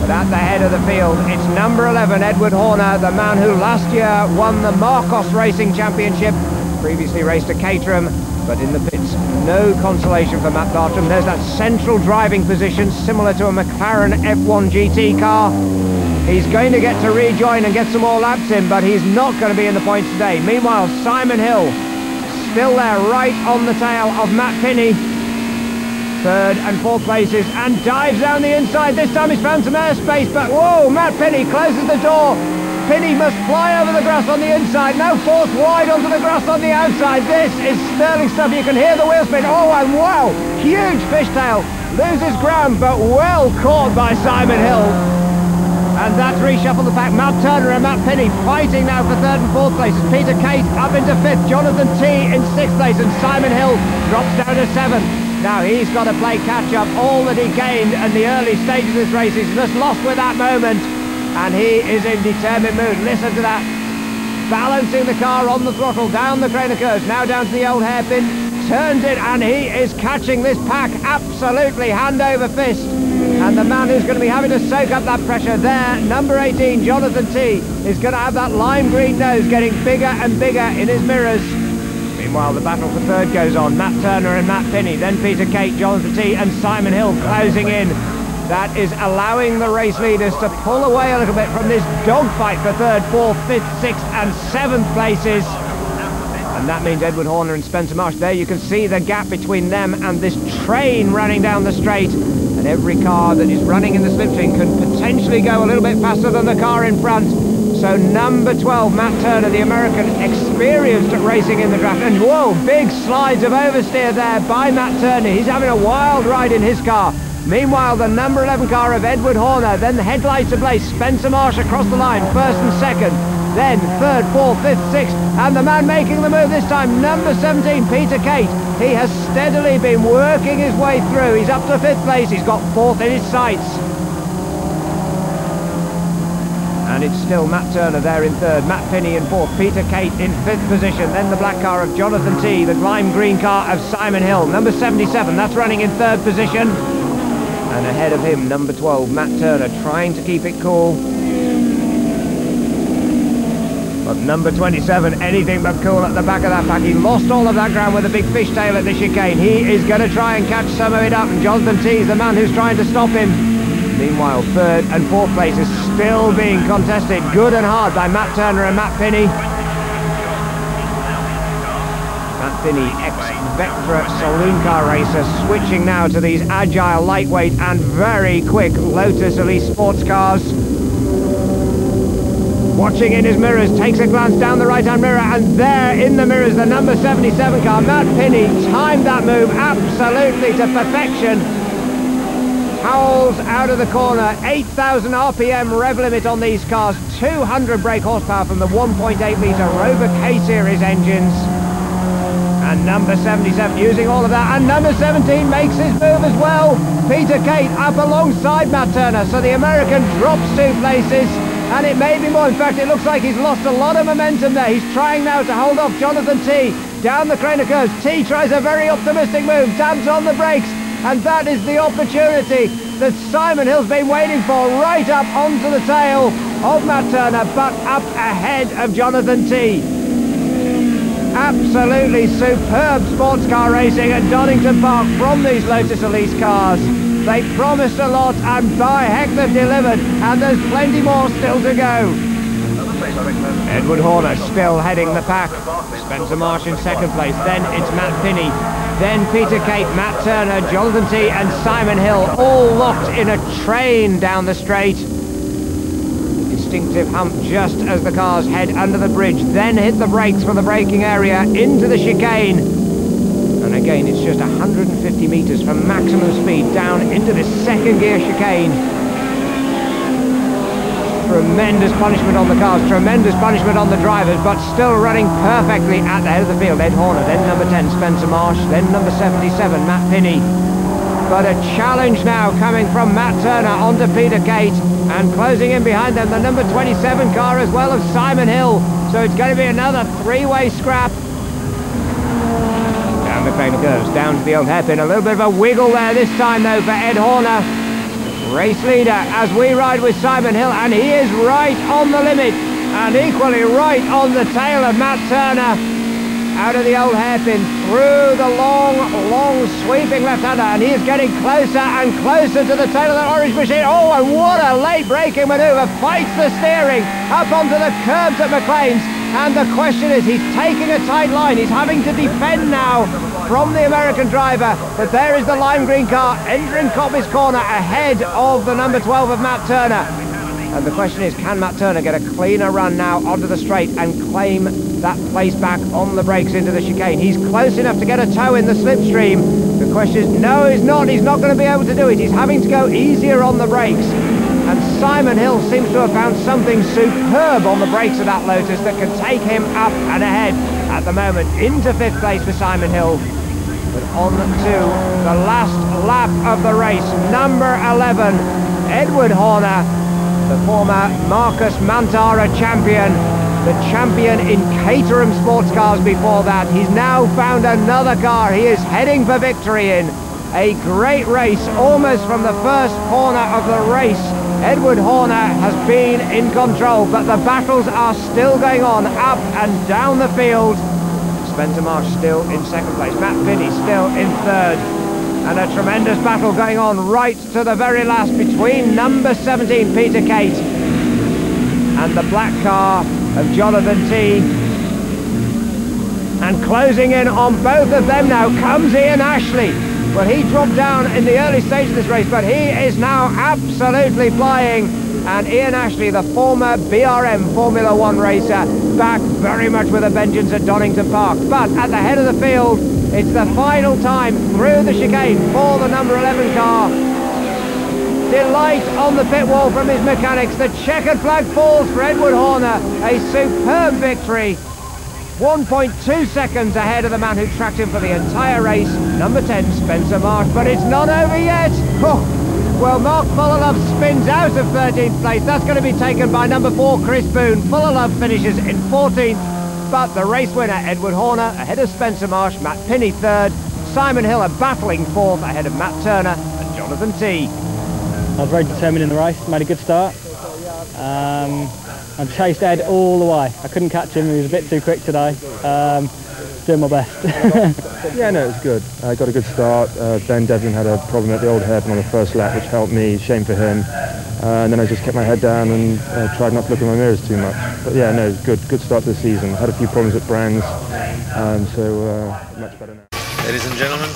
But at the head of the field, it's number 11, Edward Horner, the man who last year won the MARSH Racing Championship, previously raced at Caterham, but in the pits, no consolation for Matt Bartram. There's that central driving position, similar to a McLaren F1 GT car. He's going to get to rejoin and get some more laps in, but he's not going to be in the points today. Meanwhile, Simon Hill, still there, right on the tail of Matt Pinney. Third and fourth places, and dives down the inside. This time he's found some airspace, but whoa, Matt Pinney closes the door. Pinney must fly over the grass on the inside, now forced wide onto the grass on the outside. This is sterling stuff. You can hear the wheel spin. Oh, and wow, huge fishtail. Loses ground, but well caught by Simon Hill. And that's reshuffled the pack. Matt Turner and Matt Pinney fighting now for third and fourth places. Peter Kate up into fifth. Jonathan T in sixth place, and Simon Hill drops down to seventh. Now he's got to play catch-up. All that he gained in the early stages of this race, he's just lost with that moment. And he is in determined mood. Listen to that. Balancing the car on the throttle, down the crane of curves, now down to the old hairpin. Turns it, and he is catching this pack absolutely hand over fist. And the man who's going to be having to soak up that pressure there, number 18, Jonathan T, is going to have that lime green nose getting bigger and bigger in his mirrors. Meanwhile, the battle for third goes on. Matt Turner and Matt Pinney, then Peter Kate, Jonathan T and Simon Hill closing in. That is allowing the race leaders to pull away a little bit from this dogfight for third, fourth, fifth, sixth and seventh places. And that means Edward Horner and Spencer Marsh. There you can see the gap between them and this train running down the straight. And every car that is running in the slipstream can potentially go a little bit faster than the car in front. So number 12, Matt Turner, the American, experienced at racing in the draft. And whoa, big slides of oversteer there by Matt Turner. He's having a wild ride in his car. Meanwhile, the number 11 car of Edward Horner, then the headlights ablaze. Spencer Marsh across the line, first and second. Then third, fourth, fifth, sixth. And the man making the move this time, number 17, Peter Kate. He has steadily been working his way through. He's up to fifth place. He's got fourth in his sights. And it's still Matt Turner there in third, Matt Pinney in fourth, Peter Kate in fifth position, then the black car of Jonathan T, the lime green car of Simon Hill, number 77, that's running in third position. And ahead of him, number 12, Matt Turner, trying to keep it cool. But number 27, anything but cool at the back of that pack. He lost all of that ground with a big fishtail at the chicane. He is going to try and catch some of it up, and Jonathan T is the man who's trying to stop him. Meanwhile, third and fourth place is still being contested good and hard by Matt Turner and Matt Pinney. Matt Pinney, ex-Vectra saloon car racer, switching now to these agile, lightweight and very quick Lotus Elise sports cars. Watching in his mirrors, takes a glance down the right-hand mirror, and there in the mirrors, the number 77 car. Matt Pinney timed that move absolutely to perfection. Howls out of the corner, 8,000 RPM rev limit on these cars, 200 brake horsepower from the 1.8 litre Rover K-Series engines. And number 77 using all of that, and number 17 makes his move as well. Peter Kate up alongside Matt Turner, so the American drops 2 places, and it may be more. In fact, it looks like he's lost a lot of momentum there. He's trying now to hold off Jonathan T down the crane of curves. T tries a very optimistic move, dabs on the brakes, and that is the opportunity that Simon Hill's been waiting for, right up onto the tail of Matt Turner, but up ahead of Jonathan T. Absolutely superb sports car racing at Donnington Park from these Lotus Elise cars. They promised a lot, and by heck they've delivered, and there's plenty more still to go. Edward Horner still heading the pack. Spencer Marsh in second place, then it's Matt Pinney, then Peter Kate, Matt Turner, Jonathan T and Simon Hill, all locked in a train down the straight. Instinctive hump just as the cars head under the bridge, then hit the brakes for the braking area into the chicane. And again, it's just 150 metres from maximum speed down into this second gear chicane. Tremendous punishment on the cars, tremendous punishment on the drivers, but still running perfectly at the head of the field. Ed Horner, then number 10, Spencer Marsh, then number 77, Matt Pinney. But a challenge now coming from Matt Turner onto Peter Kate, and closing in behind them, the number 27 car as well of Simon Hill. So it's going to be another 3-way scrap. Down the crane of curves, down to the old hairpin. A little bit of a wiggle there this time though for Ed Horner. race leader as we ride with Simon Hill, and he is right on the limit and equally right on the tail of Matt Turner. Out of the old hairpin, through the long sweeping left-hander, and he is getting closer and closer to the tail of that orange machine. Oh, and what a late braking manoeuvre, fights the steering up onto the curbs at McLean's, and the question is, he's taking a tight line, he's having to defend now from the American driver, but there is the lime green car entering Coppice Corner ahead of the number 12 of Matt Turner. And the question is, can Matt Turner get a cleaner run now onto the straight and claim that place back on the brakes into the chicane? He's close enough to get a toe in the slipstream. The question is, no, he's not going to be able to do it. He's having to go easier on the brakes. And Simon Hill seems to have found something superb on the brakes of that Lotus that can take him up and ahead at the moment into 5th place for Simon Hill. But on to the last lap of the race, number 11, Edward Horner, the former Marcus Mantara champion, the champion in Caterham sports cars before that. He's now found another car he is heading for victory in. A great race, almost from the first corner of the race. Edward Horner has been in control, but the battles are still going on up and down the field. Spencer Marsh still in 2nd place, Matt Finney still in 3rd. And a tremendous battle going on right to the very last between number 17, Peter Kate, and the black car of Jonathan T. And closing in on both of them now comes Ian Ashley. Well, he dropped down in the early stage of this race, but he is now absolutely flying. And Ian Ashley, the former BRM Formula 1 racer, back very much with a vengeance at Donnington Park. But at the head of the field, it's the final time through the chicane for the number 11 car. Delight on the pit wall from his mechanics. The checkered flag falls for Edward Horner. A superb victory. 1.2 seconds ahead of the man who tracked him for the entire race, number 10, Spencer Marsh. But it's not over yet. Oh. Well, Mark Fullerlove spins out of 13th place. That's going to be taken by number 4, Chris Boone. Fullerlove finishes in 14th. But the race winner, Edward Horner, ahead of Spencer Marsh, Matt Pinney 3rd, Simon Hill a battling 4th ahead of Matt Turner and Jonathan T. I was very determined in the race, made a good start. I chased Ed all the way. I couldn't catch him, he was a bit too quick today. Doing my best. Yeah, no, it was good. I got a good start. Ben Devlin had a problem at the old hairpin on the first lap, which helped me, shame for him. And then I just kept my head down and tried not to look in my mirrors too much. But yeah, no, it was good start to the season. Had a few problems at Brands, so much better now. Ladies and gentlemen,